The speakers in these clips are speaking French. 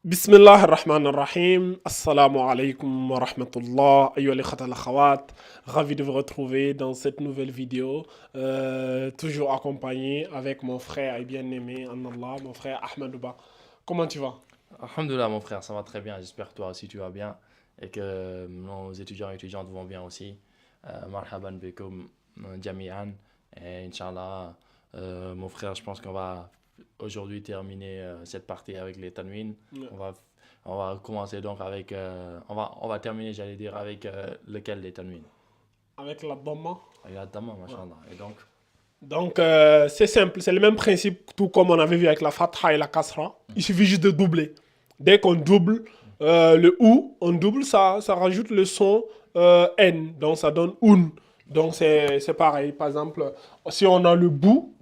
بسم الله الرحمن الرحيم. Assalamu alaikum wa rahmatullah. Ayyuha al-ikhwat al-akhawat. Ravi de vous retrouver dans cette nouvelle vidéo. Toujours accompagné avec mon frère et bien-aimé en Allah, mon frère Ahmadouba. Comment tu vas? Alhamdulillah, mon frère, ça va très bien. J'espère que toi aussi tu vas bien et que nos étudiants et étudiantes vont bien aussi. Marhaban bikum jami'an. Et Inch'Allah, mon frère, je pense qu'on va aujourd'hui terminer cette partie avec les tanwin. Ouais. On va, on va commencer donc avec. On va terminer, j'allais dire, avec lequel des tanwin? Avec la Dhamma. Avec la tamam, Ouais. mashallah. Et donc, Donc, c'est simple, c'est le même principe, tout comme on avait vu avec la Fatha et la Kasra. Il suffit juste de doubler. Dès qu'on double le OU, on double ça, ça rajoute le son N. Donc, ça donne UN. Donc, c'est pareil. Par exemple, si on a le bout,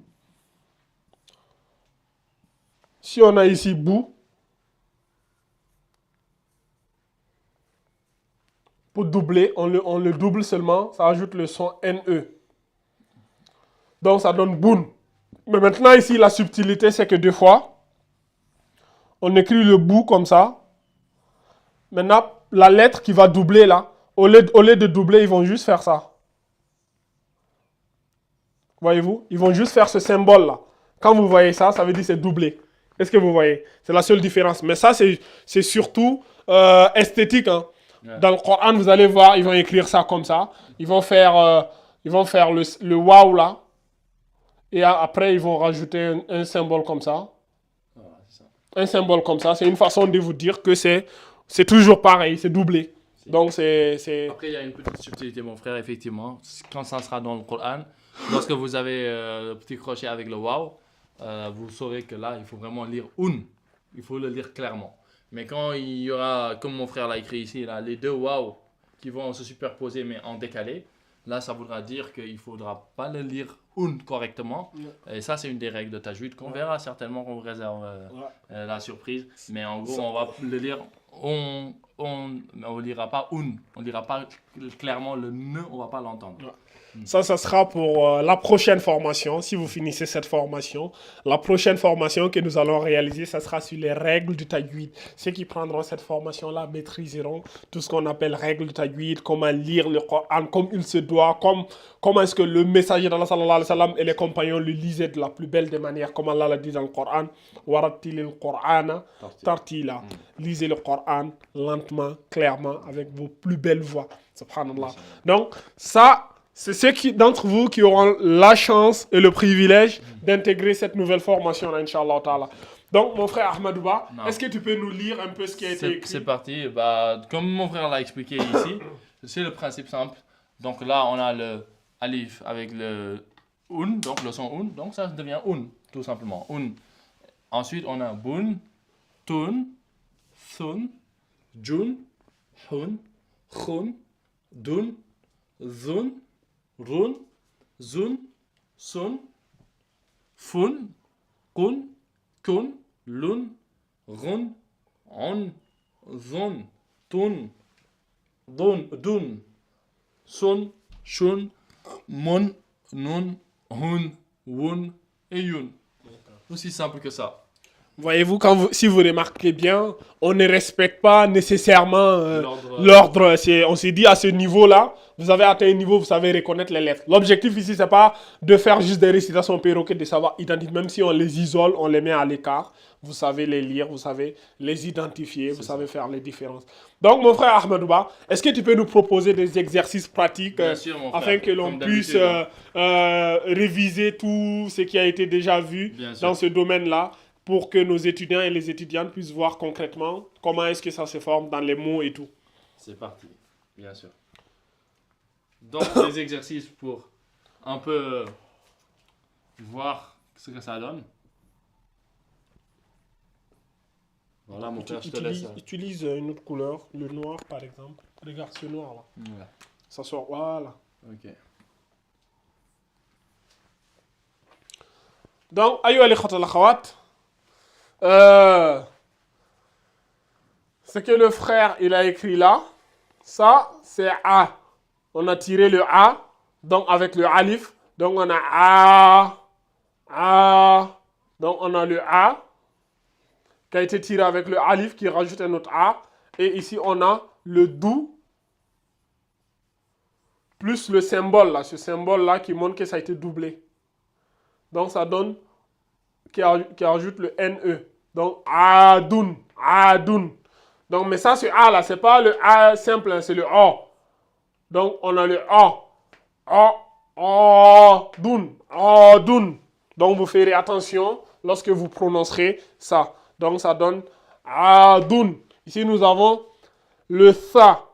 si on a ici bout, pour doubler, on le double seulement, ça ajoute le son NE. Donc, ça donne boun. Mais maintenant, ici, la subtilité, c'est que deux fois, on écrit le bout comme ça. Maintenant, la lettre qui va doubler là, au lieu de doubler, ils vont juste faire ça. Voyez-vous? Ils vont juste faire ce symbole là. Quand vous voyez ça, ça veut dire c'est doublé. Est-ce que vous voyez? C'est la seule différence. Mais ça, c'est surtout esthétique, hein. ouais. Dans le Coran, vous allez voir, ils vont écrire ça comme ça. Ils vont faire le waouh là. Et après, ils vont rajouter un symbole comme ça. Voilà, c'est ça. Un symbole comme ça, c'est une façon de vous dire que c'est toujours pareil, c'est doublé. Si. Donc, c'est. Après, il y a une petite subtilité, mon frère, effectivement. Quand ça sera dans le Coran, lorsque vous avez le petit crochet avec le waouh, vous saurez que là, il faut vraiment lire un. Il faut le lire clairement. Mais quand il y aura, comme mon frère l'a écrit ici, là, les deux waouh qui vont se superposer mais en décalé, là, ça voudra dire qu'il ne faudra pas le lire un correctement. Et ça, c'est une des règles de tajwid qu'on verra certainement, qu'on vous réserve Ouais. la surprise. Mais en gros, Ça, on va le lire mais on ne lira pas un. On ne lira pas clairement le ne, on ne va pas l'entendre. ouais. Ça sera pour la prochaine formation. Si vous finissez cette formation, la prochaine formation que nous allons réaliser, ça sera sur les règles du tajwid. Ceux qui prendront cette formation-là maîtriseront tout ce qu'on appelle règles du tajwid, comment lire le Coran comme il se doit, comment est-ce que le messager d'Allah sallallahu alayhi wa sallam et les compagnons le lisaient de la plus belle des manières, comme Allah l'a dit dans le Coran. Warattilil Qur'ana tartila. Lisez le Coran lentement, clairement, avec vos plus belles voix. Subhanallah. Donc, ça, c'est ceux d'entre vous qui auront la chance et le privilège d'intégrer cette nouvelle formation, Inch'Allah Ta'ala. Donc, mon frère Ahmadouba, Non. est-ce que tu peux nous lire un peu ce qui a été C'est écrit? parti. Bah, comme mon frère l'a expliqué ici, c'est le principe simple. Donc là, on a le alif avec le un, donc le son un. Donc ça devient un, tout simplement. Un. Ensuite, on a bun, tun, thun, jun, hun, khun, dun, zun, run, zun, sun, fun, kun, kun, lun, run, on, zon, tun, dun, sun, shun, mun, nun, hun, wun et yun. Aussi simple que ça. Voyez-vous, si vous remarquez bien, on ne respecte pas nécessairement L'ordre. l'ordre. On s'est dit à ce niveau-là, vous avez atteint un niveau, vous savez reconnaître les lettres. L'objectif ici, c'est pas de faire juste des récitations perroquettes, de savoir identifier. Même si on les isole, on les met à l'écart. Vous savez les lire, vous savez les identifier, vous savez faire les différences. Donc, mon frère Ahmadouba, est-ce que tu peux nous proposer des exercices pratiques Bien sûr, mon frère. afin que l'on Comme puisse d'habitude, réviser tout ce qui a été déjà vu Bien sûr. dans ce domaine-là, pour que nos étudiants et les étudiantes puissent voir concrètement comment est-ce que ça se forme dans les mots et tout. C'est parti, bien sûr. Donc, des exercices pour un peu voir ce que ça donne. Voilà, mon frère, je te laisse. Utilise une autre couleur, le noir par exemple. Regarde ce noir là. Voilà. Ça sort, voilà. Ok. Donc, ayo al akhawat. Ce que le frère il a écrit là, ça c'est A. On a tiré le A, donc avec le alif, donc on a A, donc on a le A. qui a été tiré avec le alif qui rajoute un autre A. Et ici, on a le dou plus le symbole là, ce symbole là qui montre que ça a été doublé. Donc ça donne qui ajoute le NE. Donc Adoun, Adoun. Donc mais ça ce A là, c'est pas le A simple, hein, c'est le O. Donc on a le O. Adoun, Adoun. Donc vous ferez attention lorsque vous prononcerez ça. Donc ça donne Adoun. Ici nous avons le sa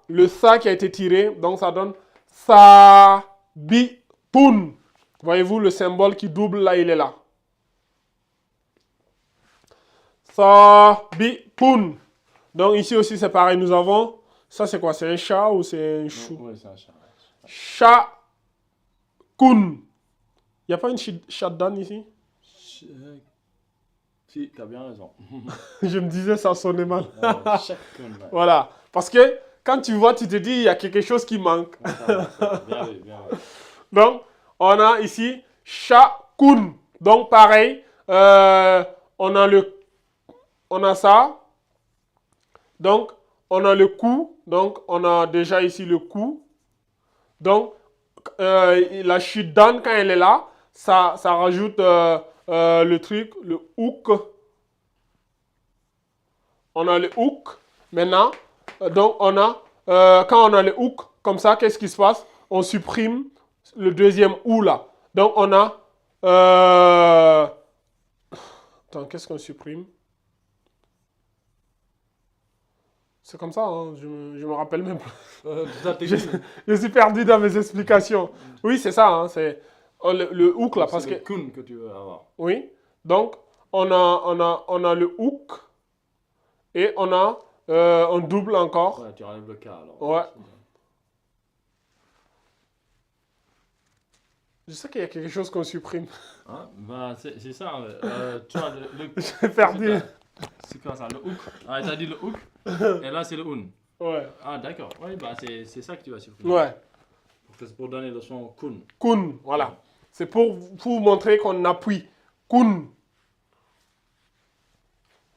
qui a été tiré, donc ça donne Sabitoun. Voyez-vous le symbole qui double là, il est là. Sabitoun. Donc ici aussi c'est pareil, nous avons, ça c'est quoi? C'est un chat ou c'est un chou? Oui, c'est un chat. Chakoun. Il n'y a pas une chatdan ici? Si, tu as bien raison. Je me disais ça sonnait mal. Chacun. Voilà, parce que quand tu vois, tu te dis, il y a quelque chose qui manque. Bien vu, bien vu. Donc, on a ici Shakun. Donc, pareil, on a ça. Donc, on a le coup. Donc, on a déjà ici le coup. Donc, la shiddan, quand elle est là, ça rajoute le truc, le hook. On a le hook. Maintenant, donc, on a, quand on a le hook, comme ça, qu'est-ce qui se passe? On supprime le deuxième ou là. Donc, on a... Attends, qu'est-ce qu'on supprime? C'est comme ça, hein, je me rappelle même plus. Je suis perdu dans mes explications. Oui, c'est ça, hein, c'est le hook là. Parce c'est que... le kun que tu veux avoir. Oui, donc, on a le hook et on a un double encore. Ouais, tu enlèves le K alors. Ouais. Je sais qu'il y a quelque chose qu'on supprime. Hein? Bah, c'est ça. Tu vois, J'ai perdu. C'est quoi ça, le hook? Ah, t'as dit le hook, et là c'est le un. Ouais. Ah, d'accord. Oui, bah c'est ça que tu vas supprimer. Ouais. C'est pour donner le son kun. Kun, voilà. C'est pour vous montrer qu'on appuie. Kun.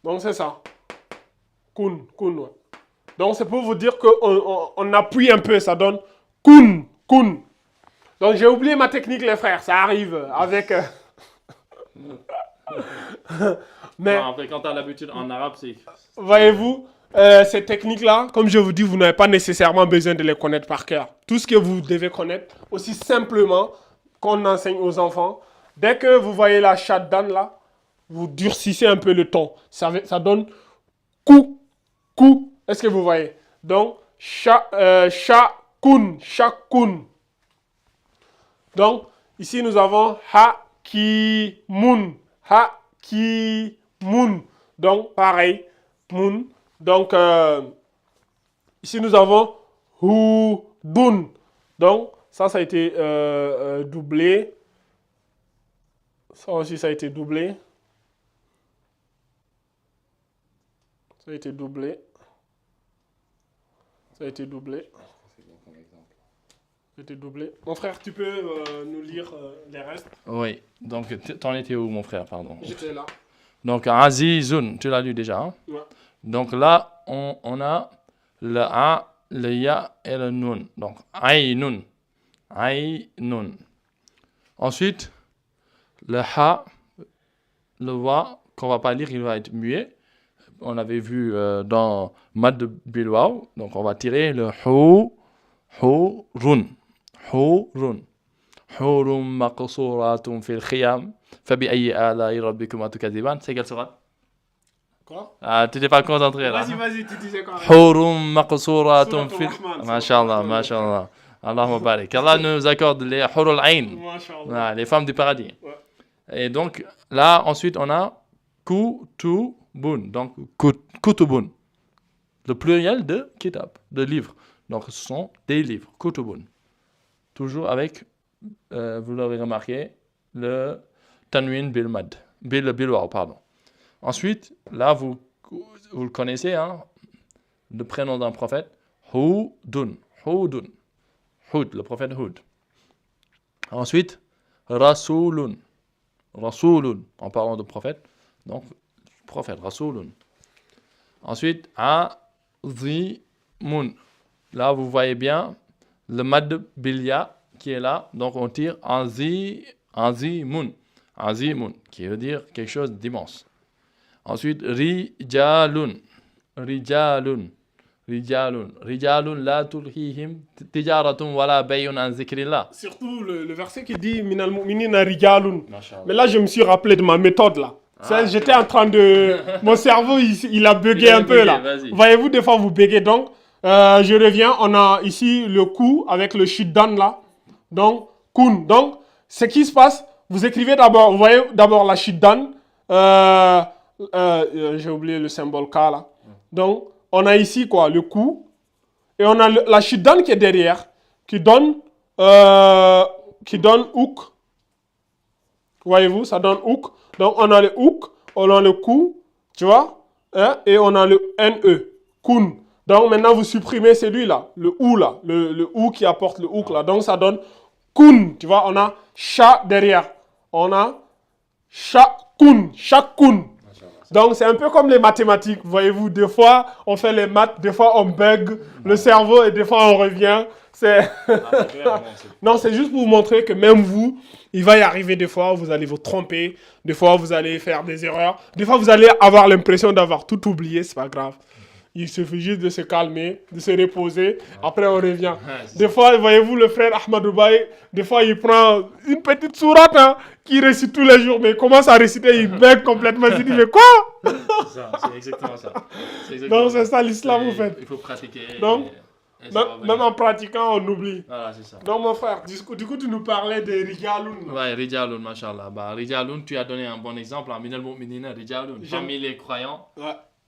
Donc c'est ça. Kun, kun, ouais. Donc c'est pour vous dire qu'on appuie un peu, ça donne kun, kun. Donc j'ai oublié ma technique les frères, ça arrive avec... Mais Non, après, quand tu as l'habitude en arabe, c'est... voyez-vous, ces techniques-là, comme je vous dis, vous n'avez pas nécessairement besoin de les connaître par cœur. Tout ce que vous devez connaître, aussi simplement qu'on enseigne aux enfants, dès que vous voyez la shaddan là, vous durcissez un peu le ton. Ça donne kou, kou. Est-ce que vous voyez? Donc, shakun, shakun. Donc, ici nous avons hakimun, hakimun. Donc, pareil, mun. Donc, ici nous avons hudun. Donc, ça a été doublé. Ça aussi, ça a été doublé. Ça a été doublé. Ça a été doublé. Ça a été doublé. Mon frère, tu peux nous lire les restes? Oui, donc t'en étais où, mon frère, pardon? J'étais là. Donc, Azizun, tu l'as lu déjà, hein? Ouais. Donc là, on a le A, le Ya et le Nun. Donc, Aynun. Aynun. Ensuite, le Ha, le Wa, qu'on va pas lire, il va être muet. On avait vu dans Mad de Bilwaw. Donc, on va tirer le Hu, Run. Hurun. Hurum maqsuratun fil khiyam. Fabi ayyi ala'i rabbikuma tukadiban. C'est quelle sourate? Quoi? Ah, tu n'es pas concentré là. Vas-y, tu disais quoi? Hurum maqsuratun fil... Rahman. Masha'Allah, Masha'Allah. Allahumma barik. Allah nous accorde les Hurul Ain. Masha'Allah. Les femmes du paradis. Ouais. Et donc, là, ensuite, on a Kutubun. Donc, Kutubun. Le pluriel de kitab, de livre. Donc, ce sont des livres. Kutubun. Toujours avec, vous l'aurez remarqué, le tanwin bil mad. Bilwaw, pardon. Ensuite, là, vous le connaissez, hein, le prénom d'un prophète. Hudun. Hudun. Hud, le prophète Hud. Ensuite, Rasulun. Rasulun, en parlant de prophète. Donc, prophète, Rasulun. Ensuite, azimun. Là, vous voyez bien le mad bilya qui est là. Donc, on tire azimun. Azimun, qui veut dire quelque chose d'immense. Ensuite, rijalun. Rijalun. Rijalun la tulhihim tijaratun wala bayun an zikrillah. Surtout le verset qui dit Minal mu'minina rijalun. Mais là, je me suis rappelé de ma méthode là. J'étais en train de. Mon cerveau, il a bugué un peu là. Voyez-vous, des fois, vous buguez. Donc, je reviens. On a ici le coup avec le shiddan là. Donc, kun. Donc, ce qui se passe, vous écrivez d'abord, vous voyez d'abord la shiddan. J'ai oublié le symbole K là. Donc, on a ici quoi, le coup. Et on a la shiddan qui est derrière, qui donne hook. Voyez-vous, ça donne hook. Donc, on a le hook, on a le coup, tu vois, hein, et on a le NE, kun. Donc, maintenant, vous supprimez celui-là, le ou là, le ou qui apporte le hook là. Donc, ça donne kun, tu vois, on a cha derrière. On a shakun. Donc, c'est un peu comme les mathématiques, voyez-vous. Des fois, on fait les maths, des fois, on bug le cerveau et des fois, on revient. Non, c'est juste pour vous montrer que même vous, il va y arriver des fois, vous allez vous tromper. Des fois, vous allez faire des erreurs. Des fois, vous allez avoir l'impression d'avoir tout oublié, c'est pas grave. Il suffit juste de se calmer, de se reposer. Après, on revient. Des fois, voyez-vous, le frère Ahmadou Baye, des fois, il prend une petite sourate qu'il récite tous les jours, mais il commence à réciter, il bug complètement. Il dit, mais quoi? C'est exactement ça. Donc, c'est ça l'islam, en fait. Il faut pratiquer. Donc, même en pratiquant, on oublie. Voilà, c'est ça. Donc, mon frère, du coup, tu nous parlais de Rijalun. Ouais, Rijalun, mashallah. Rijalun, tu as donné un bon exemple. Minal mu'minina, Rijalun. Parmi les croyants,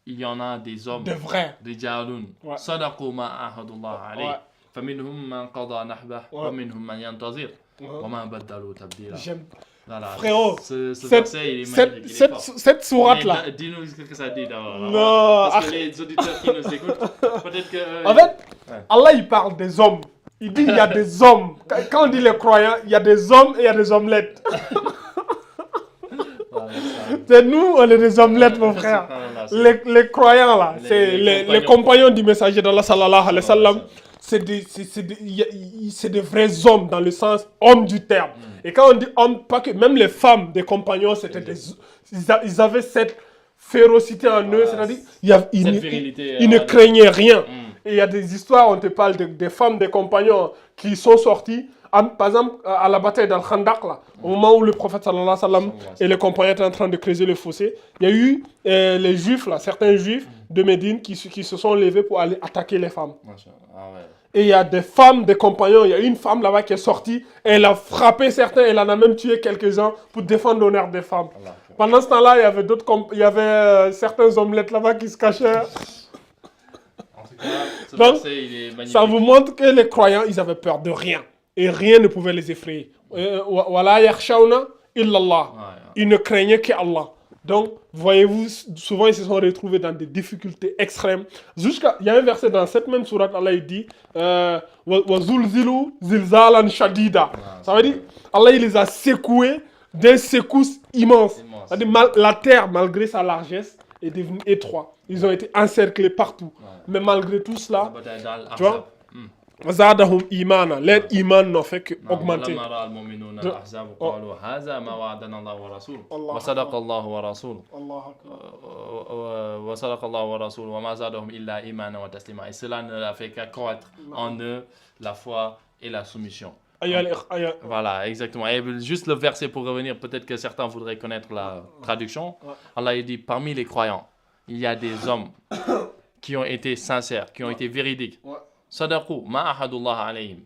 il y en a des hommes. De vrais. Rijalun. Sadaqu ma ahadullah alayh. Faminhum man qada nahbah. Wa minhum man yantazir. Wa ma baddalu tabdila. Voilà. Frérot, ce verset, il est magnifique. Cette sourate-là. Dis-nous ce que ça dit d'abord. Non. Parce que les auditeurs qui nous écoutent, peut-être que. En fait, Allah, il parle des hommes. Il dit il y a des hommes. Quand on dit les croyants, il y a des hommes et il y a des omelettes. C'est nous, on est des omelettes, mon frère. Les croyants, là, c'est les compagnons du messager d'Allah, sallallahu alayhi wa sallam. C'est des vrais hommes dans le sens homme du terme. Et quand on dit homme, pas que même les femmes des compagnons, c'était ils avaient cette férocité en eux, c'est-à-dire ils ne craignaient rien. Et il y a des histoires, on te parle des femmes des compagnons qui sont sorties, par exemple à la bataille d'Al-Khandaq, là, au moment où le prophète sallallahu alayhi wa sallam et les compagnons étaient en train de creuser le fossé, il y a eu les juifs, là, certains juifs de Médine qui se sont levés pour aller attaquer les femmes. Et il y a des femmes, des compagnons, il y a une femme là-bas qui est sortie, et elle a frappé certains, elle en a même tué quelques-uns pour défendre l'honneur des femmes. Pendant ce temps-là, il y avait certains omelettes là-bas qui se cachaient. Donc, ça vous montre que les croyants, ils avaient peur de rien. Et rien ne pouvait les effrayer. Wala yakhshawna illallah. Ils ne craignaient qu'Allah. Donc, voyez-vous, souvent ils se sont retrouvés dans des difficultés extrêmes. Il y a un verset dans cette même sourate, Allah il dit wa zulzilu zilzalan shadida. Ça veut dire, Allah il les a secoués d'un secousse immense. C'est-à-dire, la terre, malgré sa largesse, est devenue étroite. Ils ont été encerclés partout. Mais malgré tout cela, tu vois, zadahum imana, leur iman n'a fait qu'augmenter. Et cela ne l'a fait qu'accroître en eux la foi et la soumission. Voilà, exactement. Et juste le verset pour revenir, peut-être que certains voudraient connaître la traduction. Allah il dit, parmi les croyants, il y a des hommes qui ont été sincères, qui ont été véridiques. Sadaqu ma ahadullah alayhim.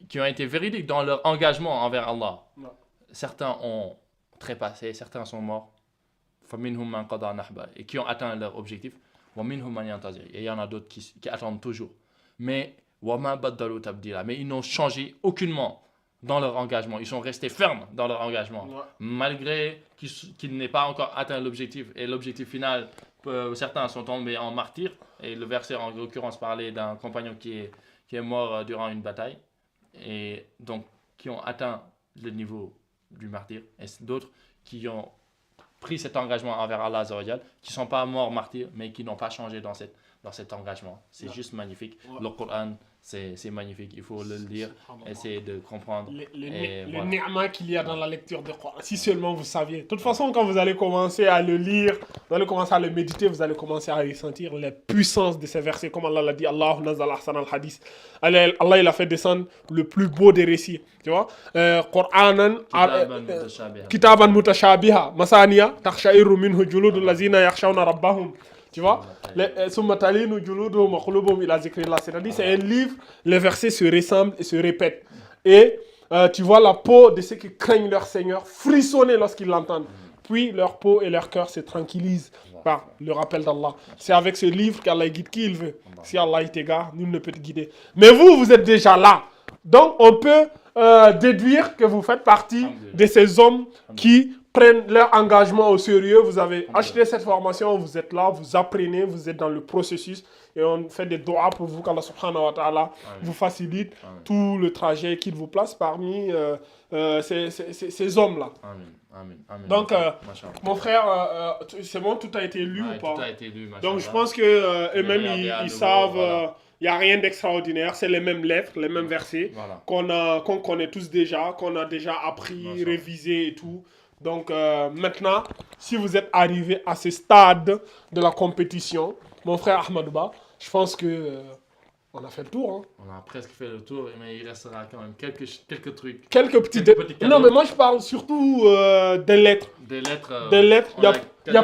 Qui ont été véridiques dans leur engagement envers Allah. Certains ont trépassé, certains sont morts. Faminhum man qada nahba, et qui ont atteint leur objectif. Wa minhum man yantazir. Et il y en a d'autres qui attendent toujours. Mais wa ma baddalu tabdila. Mais ils n'ont changé aucunement dans leur engagement. Ils sont restés fermes dans leur engagement. Malgré qu'ils n'aient pas encore atteint l'objectif. Et l'objectif final, certains sont tombés en martyrs. Et le verset en l'occurrence parlait d'un compagnon qui est mort durant une bataille. Et donc qui ont atteint le niveau du martyr. Et d'autres qui ont pris cet engagement envers Allah Azza wa Jal, qui ne sont pas morts martyrs, mais qui n'ont pas changé dans cet engagement. C'est juste magnifique. Le Coran, c'est magnifique. Il faut le lire, essayer de comprendre. Le ni'ma qu'il y a dans la lecture du Coran, si seulement vous saviez. De toute façon, quand vous allez commencer à le lire, vous allez commencer à le méditer, vous allez commencer à ressentir la puissance de ces versets. Comme Allah l'a dit, Allah nazal ahsan al-hadith. Allah, il a fait descendre le plus beau des récits. Tu vois, Qur'anan kitaban mutashabiha masaniya takhshairu minhu juludul lazina yakhshawna rabbahum. Tu vois, c'est-à-dire c'est un livre, les versets se ressemblent et se répètent. Et tu vois la peau de ceux qui craignent leur Seigneur frissonner lorsqu'ils l'entendent. Puis leur peau et leur cœur se tranquillisent par le rappel d'Allah. C'est avec ce livre qu'Allah guide qui il veut. Si Allah t'égare, nul ne peut te guider. Mais vous, vous êtes déjà là. Donc on peut déduire que vous faites partie de ces hommes qui prennent leur engagement au sérieux. Vous avez acheté cette formation, vous êtes là, vous apprenez, vous êtes dans le processus et on fait des doigts pour vous qu'Allah subhanahu wa ta'ala vous facilite tout le trajet qu'il vous place parmi ces hommes-là. Amen. Donc, mon frère, c'est bon, tout a été lu ou pas? Tout a été lu, donc, je pense qu'eux-mêmes, ils savent... Il n'y a rien d'extraordinaire, c'est les mêmes lettres, les mêmes versets qu'on connaît tous déjà, qu'on a déjà appris, révisé et tout. Donc maintenant, si vous êtes arrivé à ce stade de la compétition, mon frère Ahmadouba, je pense que on a fait le tour. Hein. On a presque fait le tour, mais il restera quand même quelques trucs. Quelques petits cadeaux. Non, mais moi je parle surtout des lettres. Des lettres. Des lettres. Il n'y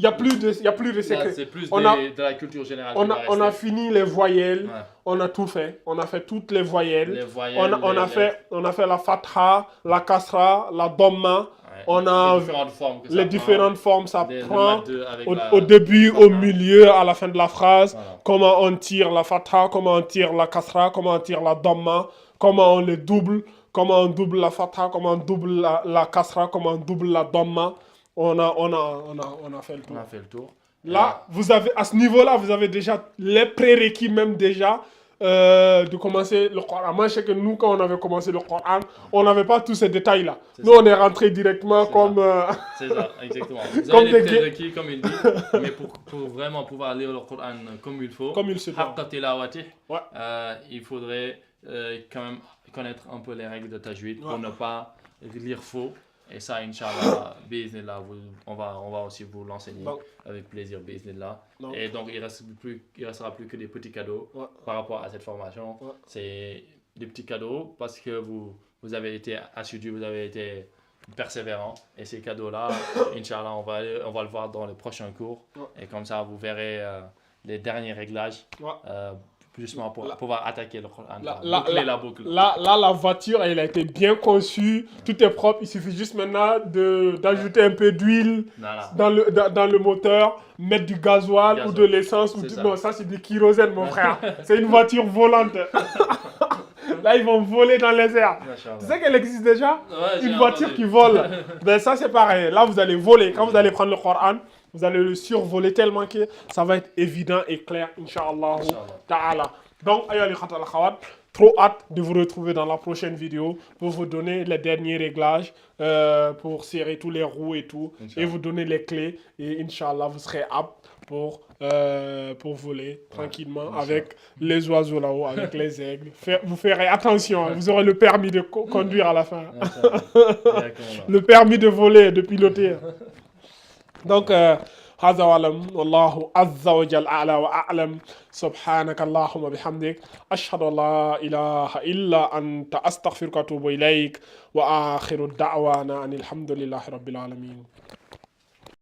a plus de secrets. C'est plus de la culture générale. On a fini les voyelles. Ouais. On a tout fait. On a fait toutes les voyelles. On a fait la fatha, la kasra, la dhamma. On a les différentes formes, ça prend au début, au milieu, à la fin de la phrase. Voilà. Comment on tire la fatha, comment on tire la kasra, comment on tire la dhamma, comment on les double, comment on double la fatha, comment on double la kasra, comment on double la dhamma. On a fait le tour. On a fait le tour. Là, vous avez, à ce niveau-là, vous avez déjà les prérequis même déjà. De commencer le Coran. Moi, je sais que nous, quand on avait commencé le Coran, on n'avait pas tous ces détails-là. Nous, on est rentré directement comme... C'est ça, exactement. Vous avez des prérequis, comme il dit, mais pour vraiment pouvoir lire le Coran comme il faut, comme il se doit. Il faudrait quand même connaître un peu les règles de tajwid pour ne pas lire faux. Et ça, Inch'Allah, bi'idhnillah, on va aussi vous l'enseigner avec plaisir, bi'idhnillah. Et donc, il ne restera plus que des petits cadeaux par rapport à cette formation. C'est des petits cadeaux parce que vous avez été assidus, vous avez été persévérants. Et ces cadeaux-là, Inch'Allah, on va le voir dans les prochains cours. Et comme ça, vous verrez les derniers réglages. Justement pour pouvoir attaquer le Coran, boucler la boucle. Là, la voiture, elle a été bien conçue, tout est propre, il suffit juste maintenant d'ajouter un peu d'huile dans le moteur, mettre du gasoil ou de l'essence, non, ça c'est du kérosène mon frère, c'est une voiture volante. Là, ils vont voler dans les airs. Tu sais qu'elle existe déjà? Une voiture qui vole. Ben ça c'est pareil, là vous allez voler, quand vous allez prendre le Coran, vous allez le survoler tellement que ça va être évident et clair, Inch'Allah. Ta'ala. Donc, trop hâte de vous retrouver dans la prochaine vidéo pour vous donner les derniers réglages, pour serrer tous les roues et tout, et vous donner les clés. Et Inch'Allah, vous serez apte pour voler tranquillement avec les oiseaux là-haut, avec les aigles. Vous ferez attention, vous aurez le permis de conduire à la fin. Le permis de voler, de piloter. Donc, هذا وعلم والله عز وجل أعلى وأعلم سبحانك اللهم وبحمدك أشهد أن لا إله إلا أنت أستغفرك وأتوب إليك وآخر الدعوانا أن الحمد لله رب العالمين